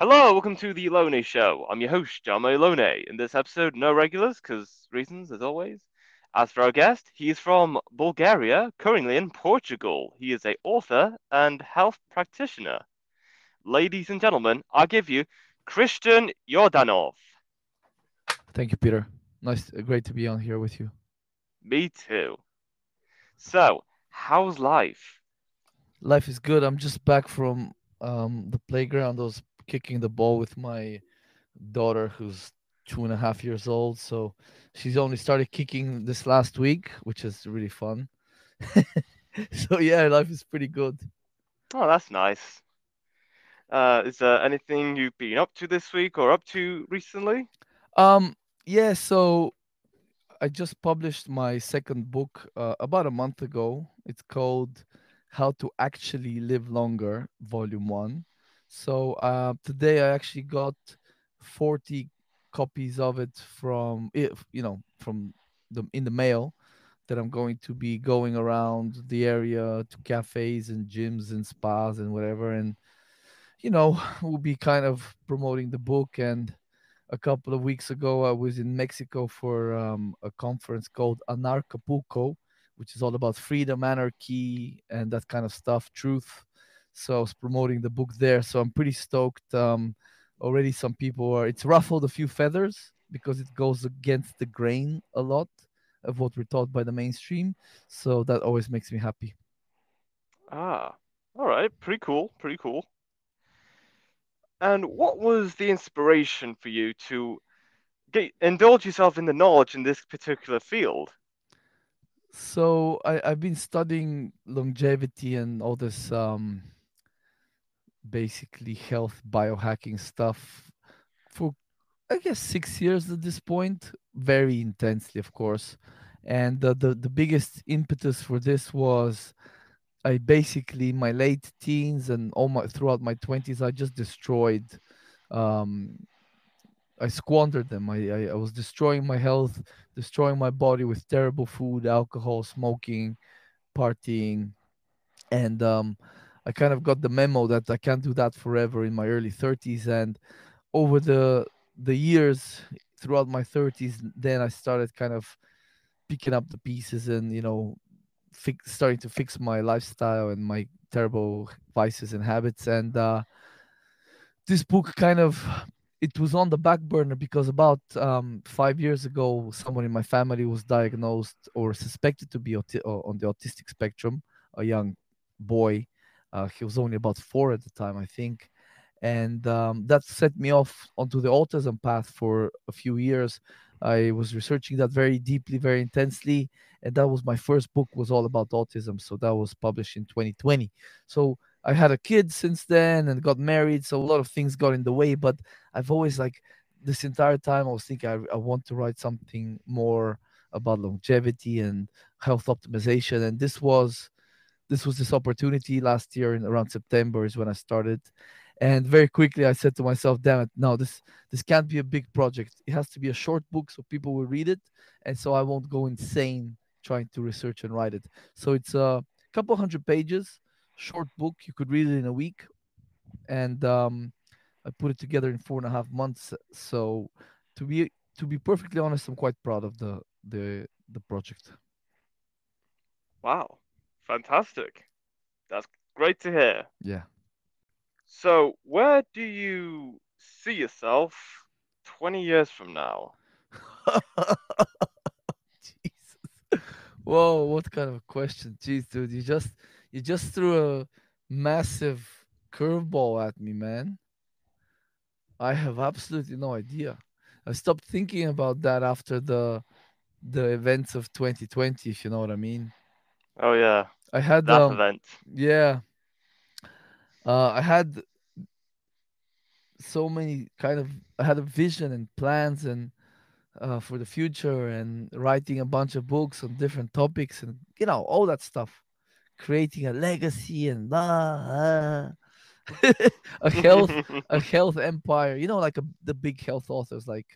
Hello, welcome to the Lone Show. I'm your host, John Lone. In this episode, no regulars, because reasons, as always. As for our guest, he is from Bulgaria, currently in Portugal. He is a author and health practitioner. Ladies and gentlemen, I give you Christian Yordanov. Thank you, Peter. Nice, great to be on here with you. Me too. So, how's life? Life is good. I'm just back from the playground. I was kicking the ball with my daughter, who's 2.5 years old. So she's only started kicking this last week, which is really fun. So yeah, life is pretty good. Oh, that's nice. Is there anything you've been up to this week or up to recently? Um, yeah. So I just published my second book about a month ago. It's called How to Actually Live Longer, Volume 1. So today I actually got 40 copies of it from from the in the mail that I'm going to be going around the area to cafes and gyms and spas and whatever, and we'll be kind of promoting the book. And a couple of weeks ago, I was in Mexico for a conference called Anarchapulco, which is all about freedom, anarchy, and that kind of stuff, truth. So I was promoting the book there. So I'm pretty stoked. Already, some people are. It's ruffled a few feathers because it goes against the grain a lot of what we're taught by the mainstream. So that always makes me happy. Ah, all right, pretty cool, pretty cool. And what was the inspiration for you to indulge yourself in the knowledge in this particular field? So I've been studying longevity and all this basically health biohacking stuff for I guess 6 years at this point, very intensely, of course. And the biggest impetus for this was I basically my late teens and all my throughout my 20s, I just destroyed. Um, I squandered them. I was destroying my health, destroying my body with terrible food, alcohol, smoking, partying, and I kind of got the memo that I can't do that forever in my early 30s. And over the years throughout my 30s, then I started kind of picking up the pieces and starting to fix my lifestyle and my terrible vices and habits. And this book kind of it was on the back burner because about 5 years ago, someone in my family was diagnosed or suspected to be on the autistic spectrum, a young boy. He was only about 4 at the time, I think. And that set me off onto the autism path for a few years. I was researching that very deeply, very intensely, and that was my first book was all about autism. So that was published in 2020. So I had a kid since then and got married, so a lot of things got in the way. But I've always like this entire time I was thinking I want to write something more about longevity and health optimization, and this was this opportunity last year in around September is when I started. And very quickly I said to myself, damn it, no, this can't be a big project. It has to be a short book so people will read it. And so I won't go insane trying to research and write it. So it's a couple hundred pages, short book. You could read it in a week. And I put it together in 4.5 months. So to be perfectly honest, I'm quite proud of the project. Wow, fantastic. That's great to hear. Yeah. So, where do you see yourself 20 years from now? Jesus. Whoa, what kind of a question? Jeez, dude, you just threw a massive curveball at me, man. I have absolutely no idea. I stopped thinking about that after the events of 2020, if you know what I mean. Oh yeah, I had that event. yeah, I had so many kind of I had a vision and plans and for the future and writing a bunch of books on different topics and all that stuff, creating a legacy and a health a health empire. Like the big health authors like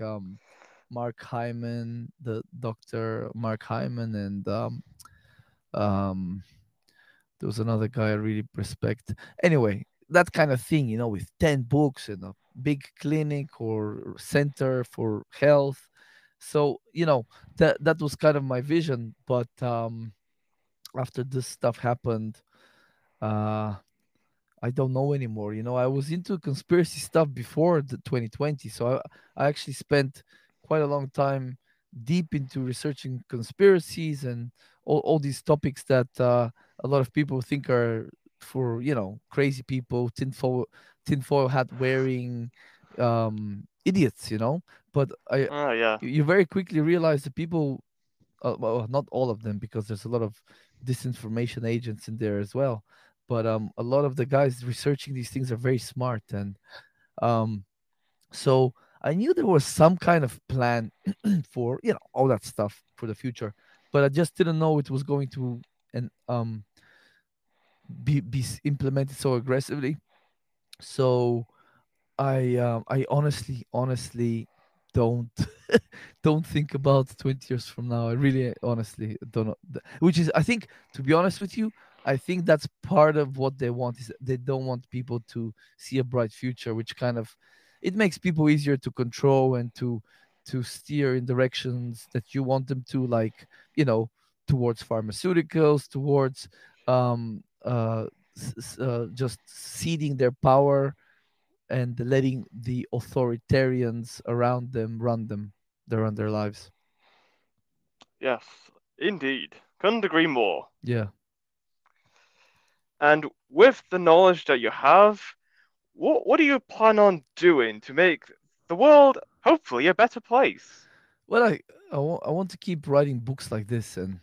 Mark Hyman, the Dr. Mark Hyman, and um, there was another guy I really respect. Anyway, that kind of thing, with 10 books and a big clinic or center for health. So, that was kind of my vision. But after this stuff happened, uh, I don't know anymore. I was into conspiracy stuff before the 2020, so I actually spent quite a long time deep into researching conspiracies and all these topics that a lot of people think are for crazy people, tinfoil hat wearing idiots. But I Oh yeah. you very quickly realize that people, well, not all of them, because there's a lot of disinformation agents in there as well. But a lot of the guys researching these things are very smart, and um, so I knew there was some kind of plan for all that stuff for the future, but I just didn't know it was going to and be implemented so aggressively. So I honestly don't don't think about 20 years from now. I really honestly don't know. Which is, I think, to be honest with you, I think that's part of what they want, is they don't want people to see a bright future, which kind of, it makes people easier to control and to steer in directions that you want them to, like, you know, towards pharmaceuticals, towards just ceding their power and letting the authoritarians around them run their lives. Yes, indeed. Couldn't agree more. Yeah. And with the knowledge that you have, what do you plan on doing to make the world hopefully a better place? Well, I want to keep writing books like this and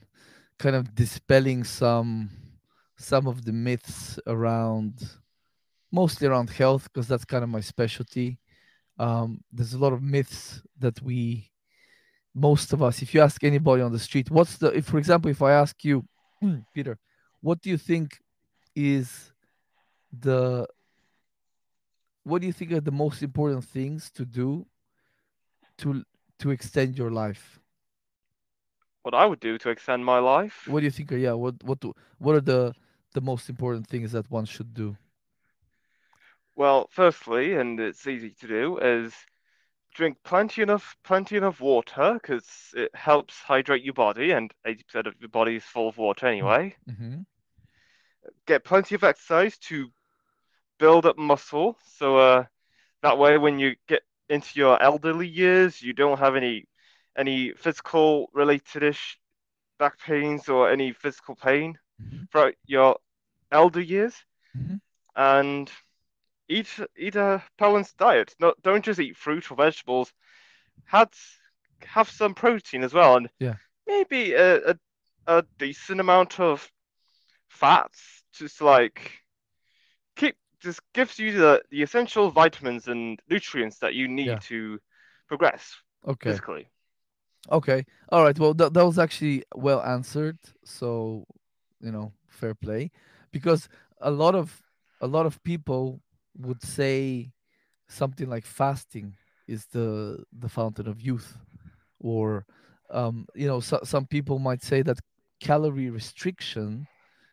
kind of dispelling some of the myths around, mostly around health, because that's kind of my specialty. There's a lot of myths that most of us, if you ask anybody on the street, if, for example, if I ask you, Peter, what do you think is the what do you think are the most important things to do to to extend your life? What I would do to extend my life? What do you think are, yeah, what are the most important things that one should do? Well, firstly, and it's easy to do, is drink plenty enough water because it helps hydrate your body, and 80% of your body is full of water anyway. Mm-hmm. Get plenty of exercise to build up muscle, so that way when you get into your elderly years, you don't have any physical related ish back pains or any physical pain Mm-hmm. throughout your elder years. Mm-hmm. And eat a balanced diet. Don't just eat fruit or vegetables. Had have some protein as well, and Yeah. maybe a decent amount of fats, just like keep just gives you the essential vitamins and nutrients that you need Yeah. to progress Okay. physically. Okay. All right. Well, that was actually well answered. So, fair play, because a lot of a lot of people would say something like fasting is the fountain of youth, or some people might say that calorie restriction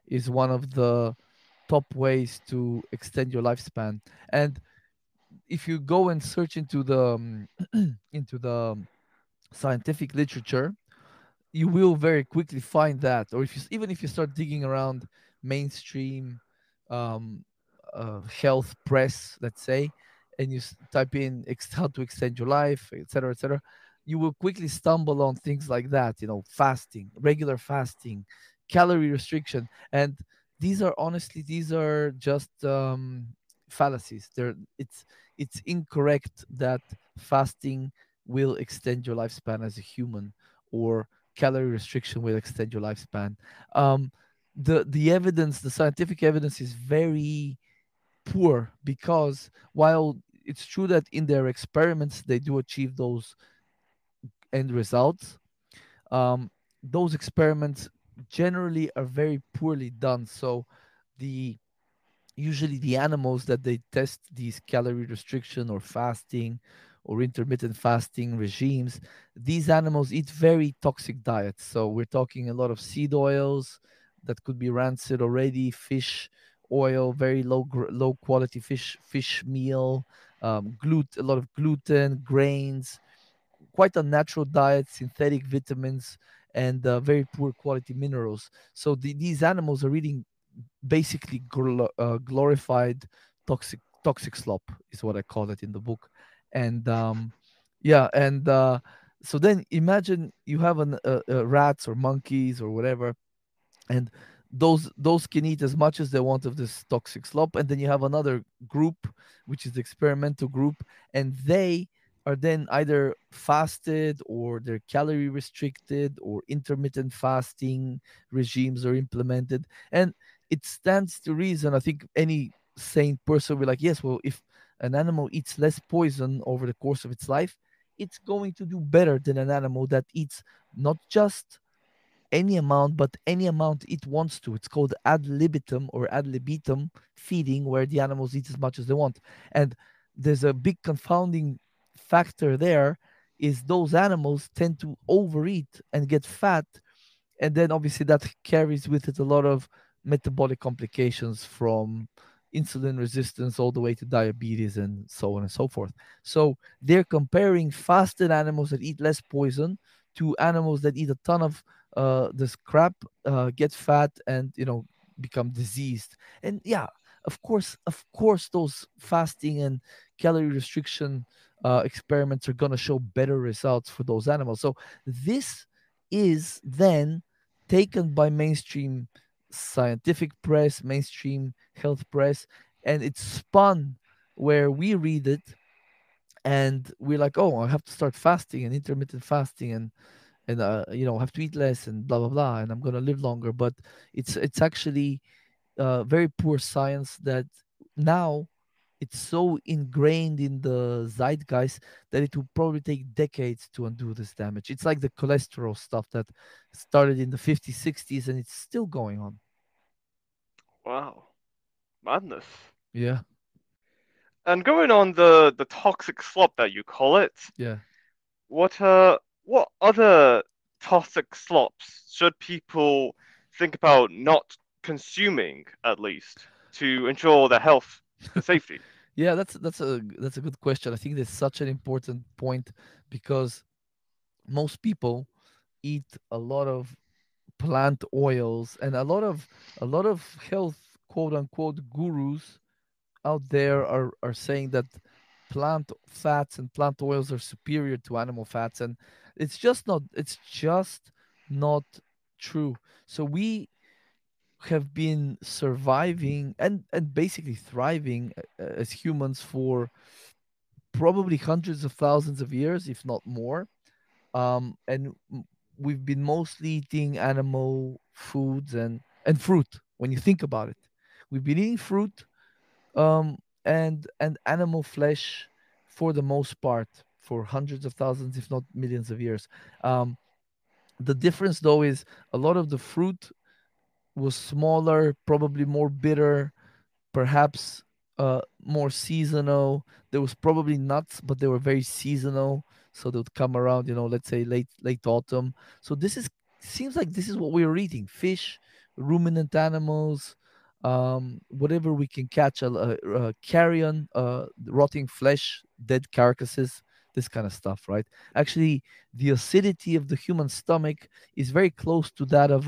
is one of the top ways to extend your lifespan. And if you go and search into the into the scientific literature, you will very quickly find that. Or even if you start digging around mainstream um, health press, let's say, and you type in how to extend your life, etc., etc., you will quickly stumble on things like that. Fasting, regular fasting, calorie restriction, and these are just fallacies. It's incorrect that fasting will extend your lifespan as a human, or calorie restriction will extend your lifespan. Um, the evidence, the scientific evidence, is very poor, because while it's true that in their experiments they do achieve those end results, um, those experiments generally are very poorly done. So the usually the animals that they test these calorie restriction or fasting or intermittent fasting regimes, these animals eat very toxic diets. So we're talking a lot of seed oils that could be rancid already, fish oil, very low quality fish meal, a lot of gluten, grains, quite unnatural diet, synthetic vitamins, and very poor quality minerals. So these animals are eating basically glorified toxic slop is what I call it in the book. And yeah, and so then imagine you have rats or monkeys or whatever, and those can eat as much as they want of this toxic slop, and then you have another group, which is the experimental group, and they are then either fasted or they're calorie restricted or intermittent fasting regimes are implemented. And it stands to reason, I think any sane person will be like, yes, well, if an animal eats less poison over the course of its life, it's going to do better than an animal that eats not just any amount, but any amount it wants to. It's called ad libitum or ad libitum feeding, where the animals eat as much as they want. And there's a big confounding factor there is those animals tend to overeat and get fat, and then obviously that carries with it a lot of metabolic complications from insulin resistance all the way to diabetes and so on and so forth. So they're comparing fasted animals that eat less poison to animals that eat a ton of this crap, get fat, and become diseased. And yeah, of course those fasting and calorie restriction experiments are going to show better results for those animals. So this is then taken by mainstream scientific press, mainstream health press, and it's spun where we read it and we're like, oh, I have to start fasting and intermittent fasting and have to eat less and blah blah blah, and I'm gonna live longer. But it's actually very poor science that now it's so ingrained in the zeitgeist that it will probably take decades to undo this damage. It's like the cholesterol stuff that started in the 50s, 60s, and it's still going on. Wow, madness. Yeah, And going on the toxic slop that you call it, yeah. what other toxic slops should people think about not consuming at least to ensure their health and safety? Yeah, that's a good question. I think that's such an important point because most people eat a lot of plant oils, and a lot of health quote unquote gurus out there are saying that plant fats and plant oils are superior to animal fats, and it's just not true. So we have been surviving and basically thriving as humans for probably hundreds of thousands of years, if not more. And we've been mostly eating animal foods and fruit. When you think about it, we've been eating fruit and animal flesh for the most part for hundreds of thousands, if not millions of years. Um, the difference, though, is a lot of the fruit was smaller, probably more bitter, perhaps more seasonal. There was probably nuts, but they were very seasonal, so they would come around, let's say late autumn. So this is seems like this is what we were eating: fish, ruminant animals, whatever we can catch, carrion, rotting flesh, dead carcasses, this kind of stuff, right? Actually, the acidity of the human stomach is very close to that of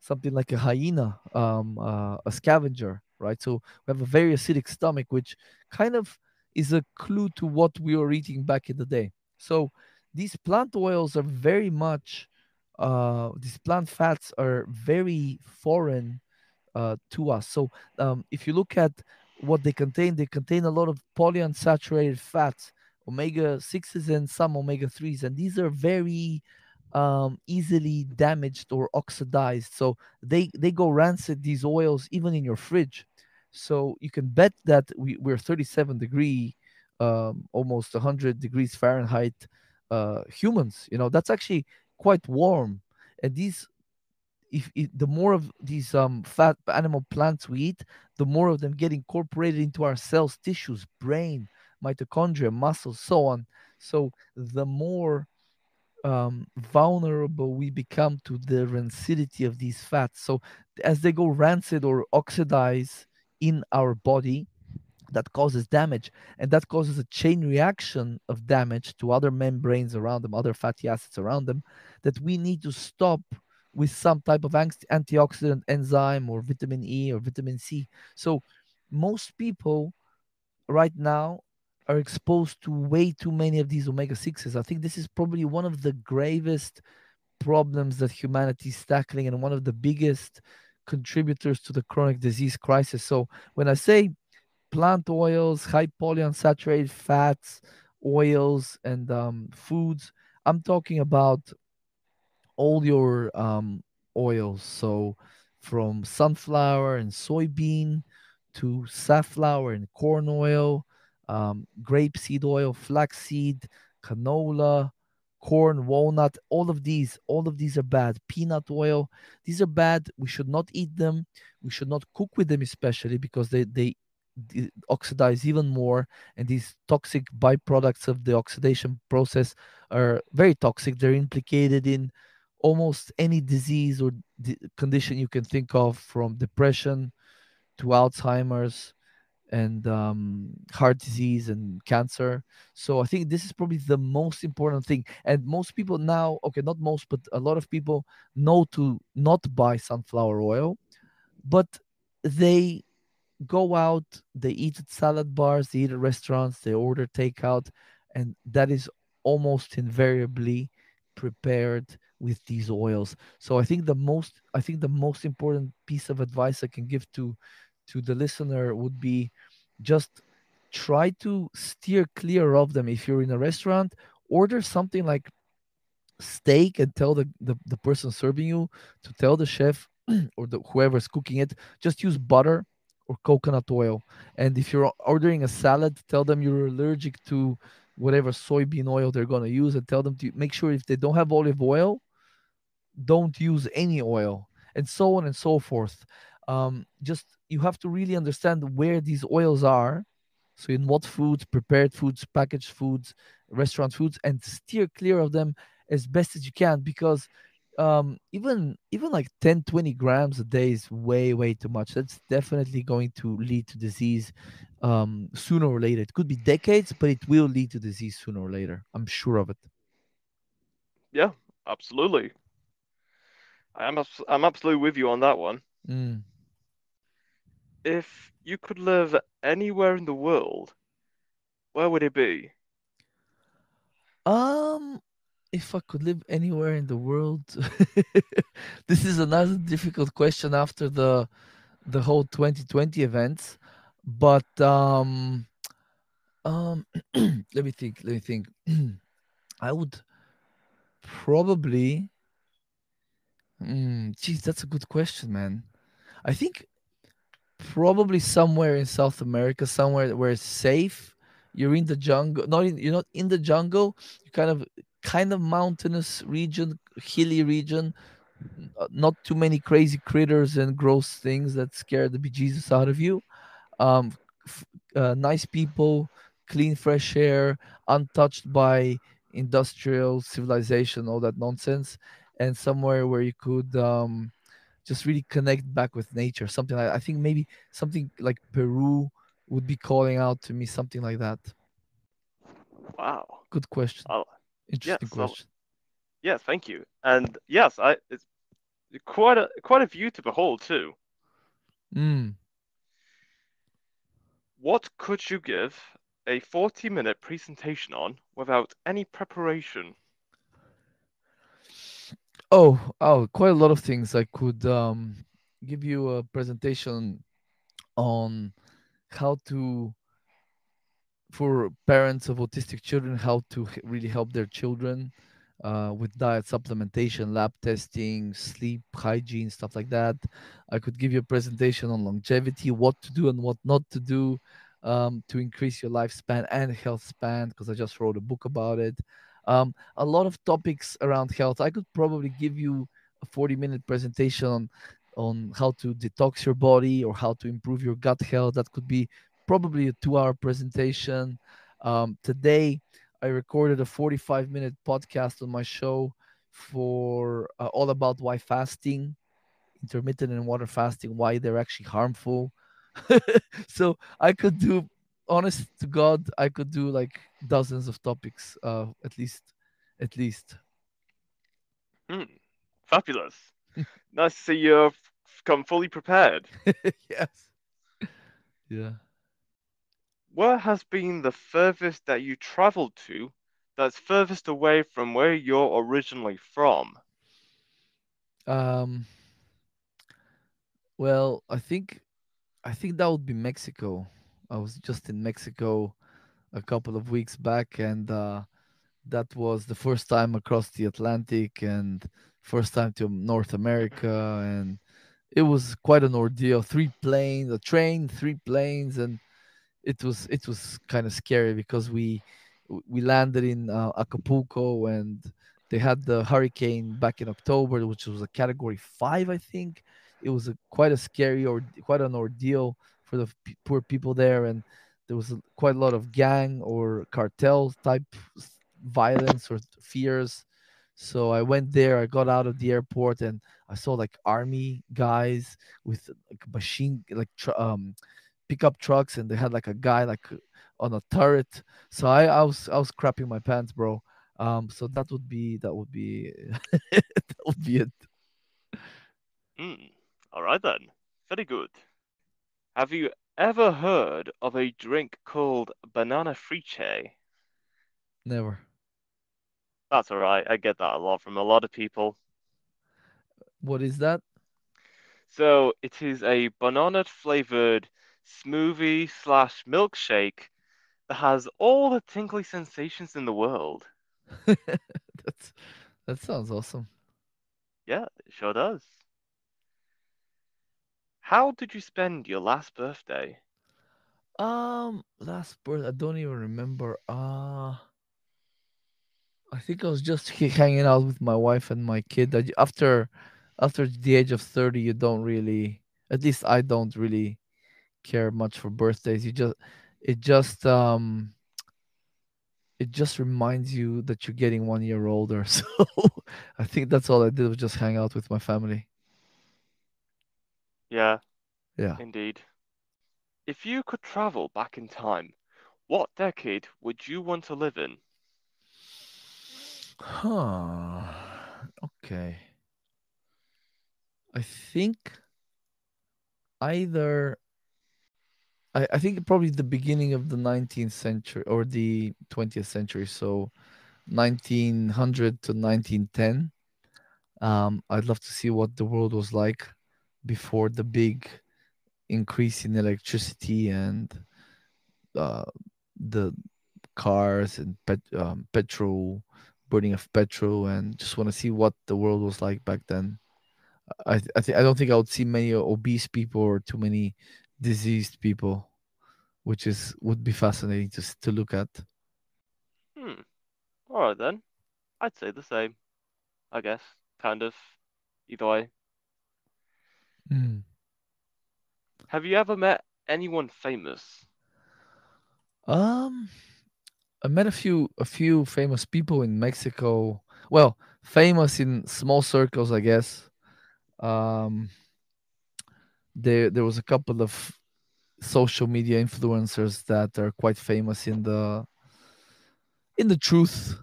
something like a hyena, a scavenger, right? So we have a very acidic stomach, which kind of is a clue to what we were eating back in the day. So these plant oils are very much, these plant fats are very foreign to us. So if you look at what they contain a lot of polyunsaturated fats, omega 6s and some omega 3s, and these are very easily damaged or oxidized. So they go rancid, these oils, even in your fridge. So you can bet that we're 37 degree, almost 100 degrees Fahrenheit humans. That's actually quite warm. And these if the more of these fat animal plants we eat, the more of them get incorporated into our cells, tissues, brain, mitochondria, muscles, so on. So the more vulnerable we become to the rancidity of these fats. So as they go rancid or oxidize in our body, that causes damage, and that causes a chain reaction of damage to other membranes around them, other fatty acids around them, that we need to stop with some type of antioxidant enzyme or vitamin E or vitamin C. So most people right now are exposed to way too many of these omega 6s. I think this is probably one of the gravest problems that humanity is tackling and one of the biggest contributors to the chronic disease crisis. So when I say plant oils, high polyunsaturated fats, oils, and foods, I'm talking about all your oils. So from sunflower and soybean to safflower and corn oil, grapeseed oil, flaxseed, canola, corn, walnut, all of these are bad. Peanut oil, these are bad. We should not eat them. We should not cook with them, especially because they oxidize even more, and these toxic byproducts of the oxidation process are very toxic. They're implicated in almost any disease or condition you can think of, from depression to Alzheimer's and heart disease and cancer. So I think this is probably the most important thing. And most people now, okay, not most, but a lot of people know to not buy sunflower oil, but they go out, they eat at salad bars, they eat at restaurants, they order takeout, and that is almost invariably prepared with these oils. So I think the most important piece of advice I can give to the listener would be just try to steer clear of them. If you're in a restaurant, order something like steak and tell the person serving you to tell the chef or whoever's cooking it, just use butter or coconut oil. And if you're ordering a salad, tell them you're allergic to whatever soybean oil they're going to use, and tell them to make sure if they don't have olive oil, don't use any oil, and so on and so forth. Just you have to really understand where these oils are. So, in what foods, prepared foods, packaged foods, restaurant foods, and steer clear of them as best as you can, because even like 10, 20 grams a day is way, way too much. That's definitely going to lead to disease sooner or later. It could be decades, but it will lead to disease sooner or later. I'm sure of it. Yeah, absolutely. I'm absolutely with you on that one. Mm. If you could live anywhere in the world, where would it be? Um, if I could live anywhere in the world, this is another difficult question after the whole 2020 events. But um, let me think. Let me think. I would probably. Geez, that's a good question, man. I think probably somewhere in South America, somewhere where it's safe. You're in the jungle. You're not in the jungle. You kind of mountainous region, hilly region. Not too many crazy critters and gross things that scare the bejesus out of you. Um, f- nice people, clean, fresh air, untouched by industrial civilization, all that nonsense, and somewhere where you could just really connect back with nature. Something like, I think maybe something like Peru would be calling out to me, something like that. Wow. Good question. Oh, yes. Interesting question. Yes, thank you. And yes, it's quite a view to behold too. Mm. What could you give a 40-minute presentation on without any preparation? Oh, quite a lot of things. I could give you a presentation on how to, for parents of autistic children, how to really help their children with diet supplementation, lab testing, sleep hygiene, stuff like that. I could give you a presentation on longevity, what to do and what not to do to increase your lifespan and health span, because I just wrote a book about it. A lot of topics around health. I could probably give you a 40-minute presentation on how to detox your body or how to improve your gut health. That could be probably a 2-hour presentation. Today, I recorded a 45-minute podcast on my show for all about why fasting, intermittent and water fasting, why they're actually harmful. So I could do, honest to God, I could do like dozens of topics, at least. Hmm. Fabulous. Nice to see you've come fully prepared. Yes. Yeah. Where has been the furthest that you traveled to that's furthest away from where you're originally from? Um. Well, I think that would be Mexico. I was just in Mexico a couple of weeks back, and that was the first time across the Atlantic and first time to North America, and it was quite an ordeal. Three planes, a train, three planes, and it was kind of scary because we landed in Acapulco, and they had the hurricane back in October, which was a Category 5, I think. It was quite a scary or quite an ordeal for the poor people there, and there was quite a lot of gang or cartel type violence or fears. So I went there. I got out of the airport and I saw like army guys with like machine like pickup trucks, and they had like a guy like on a turret. So I was crapping my pants, bro. So that would be that would be it. Hmm. All right then. Very good. Have you ever heard of a drink called banana friche? Never. That's all right. I get that a lot from a lot of people. What is that? So it is a banana flavored smoothie slash milkshake that has all the tingly sensations in the world. That's that sounds awesome. Yeah, it sure does. How did you spend your last birthday? Last birth, I don't even remember. I think I was just hanging out with my wife and my kid. After the age of 30, you don't really, at least I don't really care much for birthdays. It just um it just reminds you that you're getting 1 year older. So I think that's all I did was just hang out with my family. Yeah, Yeah. indeed. If you could travel back in time, what decade would you want to live in? Huh. Okay. I think either I think probably the beginning of the 19th century or the 20th century. So 1900 to 1910. I'd love to see what the world was like before the big increase in electricity and uh, the cars and petrol, burning of petrol, and just want to see what the world was like back then. I don't think I would see many obese people or too many diseased people, which is would be fascinating to look at. Hmm. All right then. I'd say the same, I guess. Kind of. Either way. Mm. Have you ever met anyone famous? Um, I met a few famous people in Mexico. Well, famous in small circles, I guess. Um, there was a couple of social media influencers that are quite famous in the truth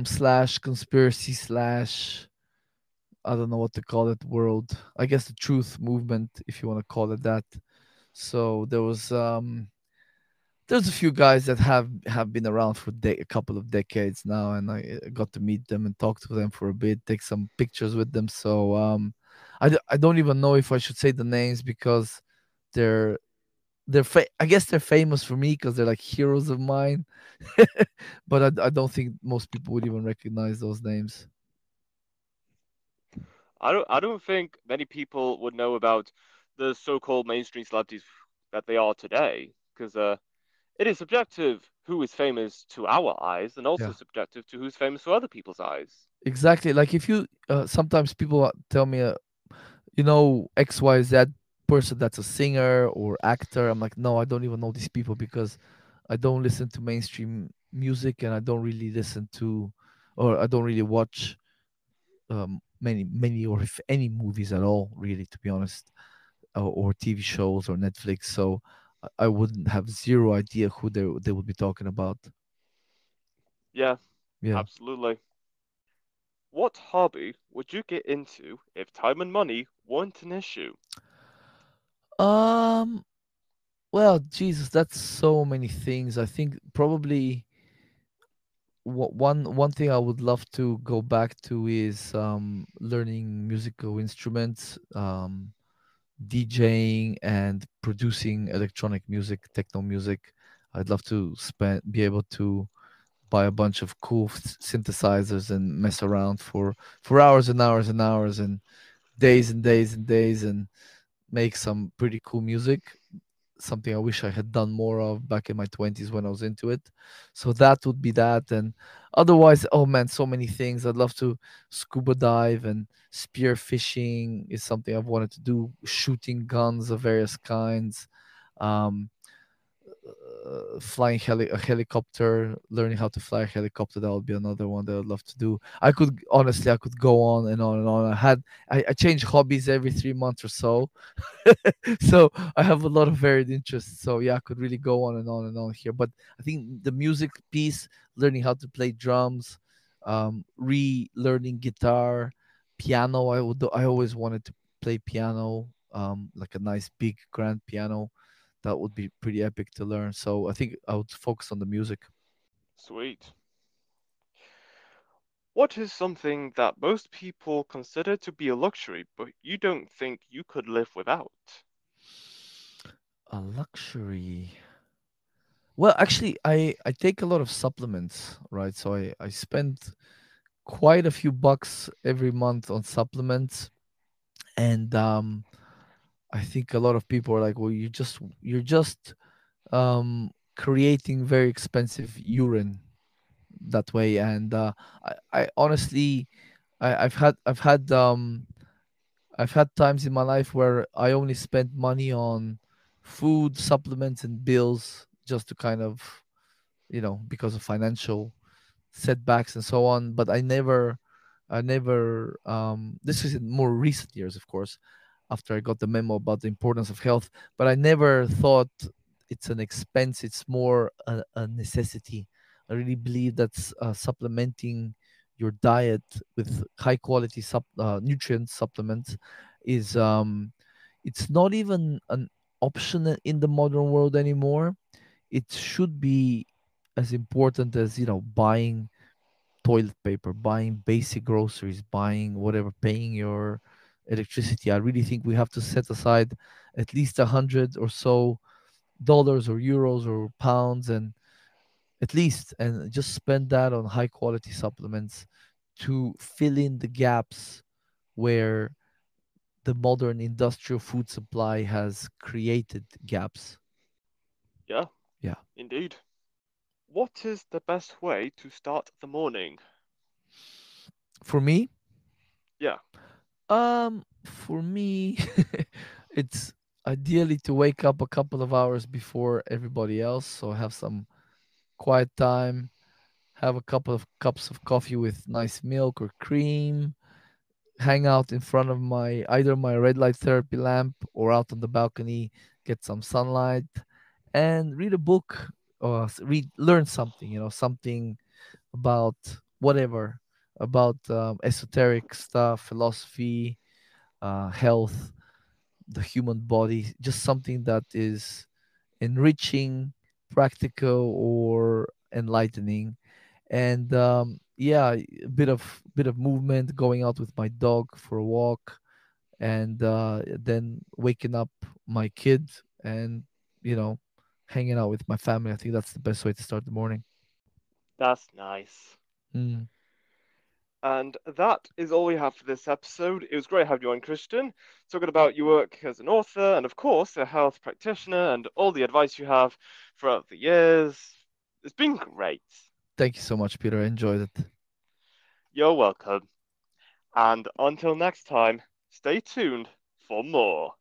slash conspiracy slash I don't know what to call it world. I guess the truth movement, if you want to call it that. So there's a few guys that have been around for a couple of decades now, and I got to meet them and talk to them for a bit, take some pictures with them. So I don't even know if I should say the names because they're I guess they're famous for me because they're like heroes of mine. But I don't think most people would even recognize those names. I don't think many people would know about the so-called mainstream celebrities that they are today, because it is subjective who is famous to our eyes, and also Yeah, subjective to who's famous to other people's eyes. exactly. Like if you sometimes people tell me, XYZ person that's a singer or actor. I'm like, no, I don't even know these people because I don't listen to mainstream music, and I don't really listen to, or I don't really watch many or if any movies at all, really, to be honest, or TV shows or Netflix. So I wouldn't have zero idea who they would be talking about. Yeah, Yeah. absolutely. What hobby would you get into if time and money weren't an issue? Um. Well, Jesus, that's so many things. I think probably one thing I would love to go back to is learning musical instruments, DJing, and producing electronic music, techno music. I'd love to be able to buy a bunch of cool synthesizers and mess around for hours and hours and hours and days and days and days and make some pretty cool music. Something I wish I had done more of back in my 20s when I was into it. So that would be that. And otherwise, oh man, so many things. I'd love to scuba dive, and spear fishing is something I've wanted to do, shooting guns of various kinds. Um, Flying a helicopter, learning how to fly a helicopter, that would be another one that I'd love to do. I could honestly, I could go on and on and on. I change hobbies every 3 months or so. So I have a lot of varied interests. So yeah, I could really go on and on and on here. But I think the music piece, learning how to play drums, relearning guitar, piano. I always wanted to play piano, like a nice big grand piano. That would be pretty epic to learn. So I think I would focus on the music. Sweet. What is something that most people consider to be a luxury, but you don't think you could live without? A luxury. Well, actually, I take a lot of supplements, right? So I spend quite a few bucks every month on supplements, and I think a lot of people are like, well, you're just creating very expensive urine that way. And I honestly, I've had times in my life where I only spent money on food, supplements, and bills, just to kind of, because of financial setbacks and so on. But this is in more recent years, of course, after I got the memo about the importance of health. But I never thought it's an expense, it's more a necessity. I really believe that supplementing your diet with high quality nutrient supplements is it's not even an option in the modern world anymore. It should be as important as, buying toilet paper, buying basic groceries, buying whatever, paying your electricity. I really think we have to set aside at least 100 or so dollars or euros or pounds, and at least, and just spend that on high quality supplements to fill in the gaps where the modern industrial food supply has created gaps. Yeah, Yeah. indeed. What is the best way to start the morning? For me, Yeah, for me, it's ideally to wake up a couple of hours before everybody else, so I have some quiet time, have a couple of cups of coffee with nice milk or cream, hang out in front of my either my red light therapy lamp or out on the balcony, get some sunlight, and read a book or learn something, something about whatever, about esoteric stuff, philosophy, health, the human body, just something that is enriching, practical, or enlightening. And yeah, a bit of movement, going out with my dog for a walk, and then waking up my kid, and you know hanging out with my family. I think that's the best way to start the morning. that's nice. Mm. And that is all we have for this episode. It was great having you on, Christian, talking about your work as an author and, of course, a health practitioner and all the advice you have throughout the years. It's been great. Thank you so much, Peter. I enjoyed it. You're welcome. And until next time, stay tuned for more.